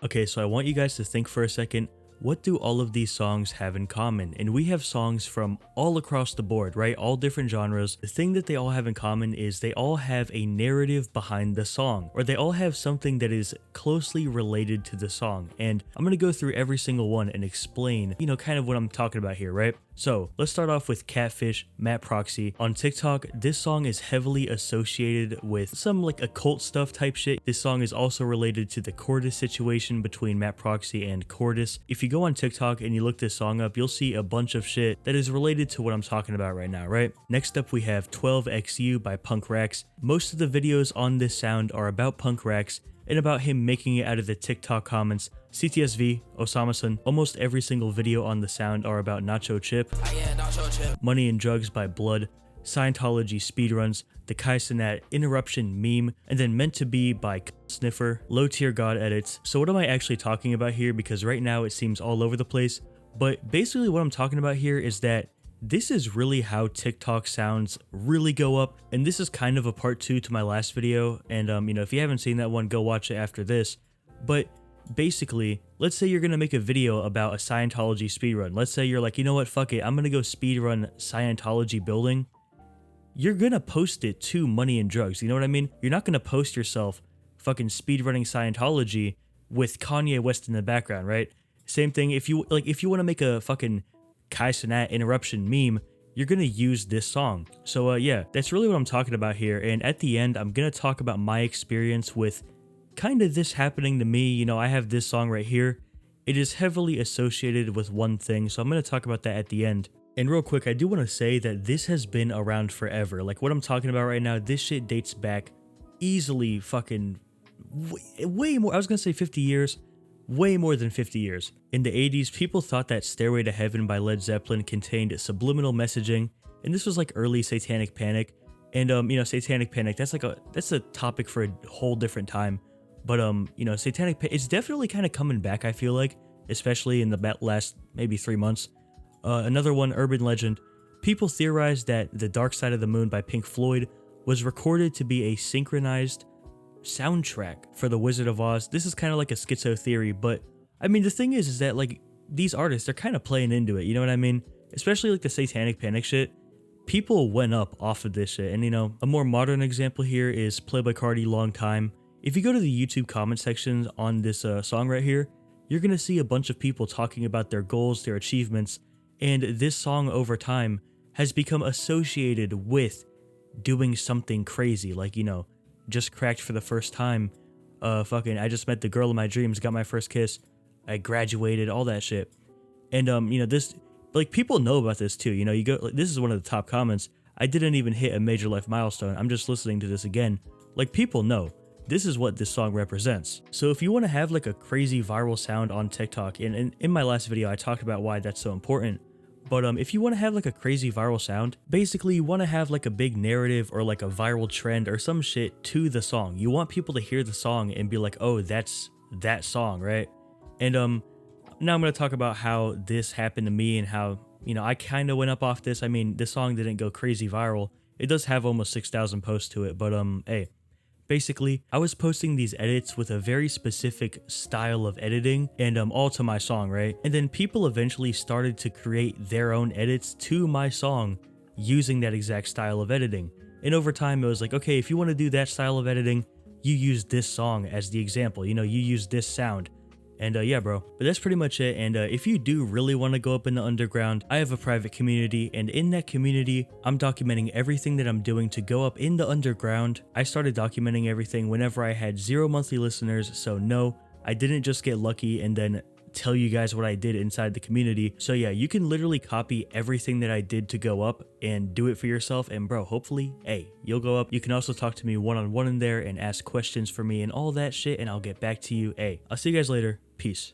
Okay, so I want you guys to think for a second, what do all of these songs have in common? And we have songs from all across the board, right? All different genres. The thing that they all have in common is they all have a narrative behind the song, or they all have something that is closely related to the song. And I'm gonna go through every single one and explain, kind of what I'm talking about here, right? So let's start off with Catfish, Matt Proxy. On TikTok, this song is heavily associated with some like occult stuff type shit. This song is also related to the Cordis situation between Matt Proxy and Cordis. If you go on TikTok and you look this song up, you'll see a bunch of shit that is related to what I'm talking about right now, right? Next up, we have 12XU by Punk Rax. Most of the videos on this sound are about Punk Rax and about him making it out of the TikTok comments. CTSV, Osama-san, almost every single video on the sound are about Nacho Chip. Money and Drugs by Blood, Scientology speedruns, the Kai Cenat interruption meme, and then Meant to Be by Sniffer, Low Tier God edits. So what am I actually talking about here? Because right now it seems all over the place, but basically what I'm talking about here is that this is really how TikTok sounds really go up, and this is kind of a part 2 to my last video, and if you haven't seen that one, go watch it after this. But basically, let's say you're gonna make a video about a Scientology speedrun. Let's say you're like, you know what, fuck it, I'm gonna go speedrun Scientology building. You're gonna post it to Money and Drugs, you know what I mean? You're not gonna post yourself fucking speedrunning Scientology with Kanye West in the background, right? Same thing, if you want to make a fucking Kai Cenat interruption meme, you're gonna use this song. So yeah, that's really what I'm talking about here, and at the end, I'm gonna talk about my experience with kind of this happening to me. I have this song right here. It is heavily associated with one thing, so I'm gonna talk about that at the end. And real quick, I do want to say that this has been around forever. Like what I'm talking about right now, this shit dates back easily fucking way more, I was gonna say 50 years, way more than 50 years. In the 80s, people thought that Stairway to Heaven by Led Zeppelin contained subliminal messaging, and this was like early Satanic Panic. And Satanic Panic, that's a topic for a whole different time. But Satanic Panic, it's definitely kind of coming back, I feel like, especially in the last maybe 3 months. Another one, Urban Legend. People theorized that The Dark Side of the Moon by Pink Floyd was recorded to be a synchronized soundtrack for The Wizard of Oz. This is kind of like a schizo theory, but I mean, the thing is that like these artists, they're kind of playing into it, you know what I mean? Especially like the Satanic Panic shit. People went up off of this shit, and a more modern example here is Playboi Carti, Long Time. If you go to the YouTube comment sections on this song right here, you're gonna see a bunch of people talking about their goals, their achievements, and this song over time has become associated with doing something crazy, like just cracked for the first time, I just met the girl of my dreams, got my first kiss, I graduated, all that shit. And this, like, people know about this too. You go, like, this is one of the top comments. I didn't even hit a major life milestone, I'm just listening to this again. Like, people know this is what this song represents. So if you want to have like a crazy viral sound on TikTok, and in my last video I talked about why that's so important, but if you want to have like a crazy viral sound, basically you want to have like a big narrative or like a viral trend or some shit to the song. You want people to hear the song and be like, oh, that's that song, right? And now I'm going to talk about how this happened to me and how, I kind of went up off this. I mean, this song didn't go crazy viral. It does have almost 6,000 posts to it, but hey. Basically, I was posting these edits with a very specific style of editing, and all to my song, right? And then people eventually started to create their own edits to my song using that exact style of editing. And over time, it was like, okay, if you want to do that style of editing, you use this song as the example, you use this sound. And yeah, bro, but that's pretty much it. And if you do really want to go up in the underground, I have a private community, and in that community, I'm documenting everything that I'm doing to go up in the underground. I started documenting everything whenever I had 0 monthly listeners, so no, I didn't just get lucky and then tell you guys what I did inside the community. So yeah, you can literally copy everything that I did to go up and do it for yourself, and bro, hopefully, hey, you'll go up. You can also talk to me one-on-one in there and ask questions for me and all that shit, and I'll get back to you. Hey, I'll see you guys later. Peace.